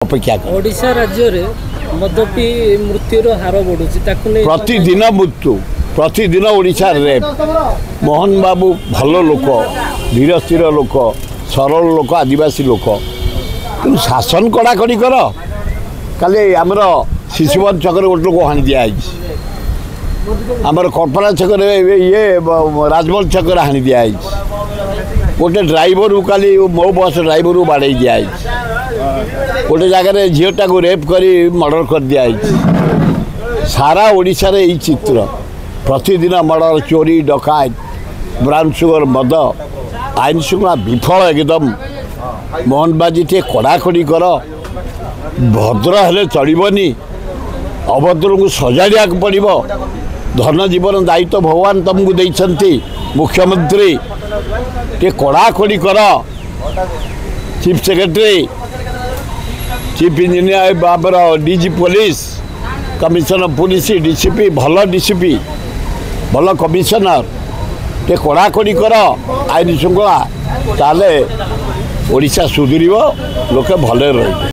अपेक्षा ओडिशा राज्य रे मद्यपी मृत्युर हार बढ़ुची प्रतिदिन मृत्यु प्रतिदिन ओडिशा रेप। मोहन बाबू भल लोक धीर स्थिर लोक सरल लोक आदिवासी लोक कि शासन कड़ाकड़ी कर काली आमर शिशुवन छक गोटे लोक हाणी दिखाई आमर कल्पना छक ये राजमहल छक हाणी दिखाई गोटे ड्राइवर काली मो बस ड्राइवर बाड़े दिखाई गोटे जगह झीटा को रेप करी मर्डर कर दिखाई सारा ओडिशा रे चित्र प्रतिदिन मर्डर चोरी डकायत ब्राउन सुगर मद आईन श्रृंखला विफल एकदम। मोहन बाजी टे कड़ाकड़ी कर भद्र हेले चलबनी अभद्र को सजाड़ा पड़ो। धन जीवन दायित्व भगवान तुमको देते मुख्यमंत्री टे कड़ाकड़ी कर। चीफ सेक्रेटरी चीफ इंजीनियर बाबर DG police commissioner police DCP भल डीसीपी भल कमिशनर टे कड़ाकड़ी कर आईन श्रृंखला ताले ओडिशा सुधुर लोके भले रही।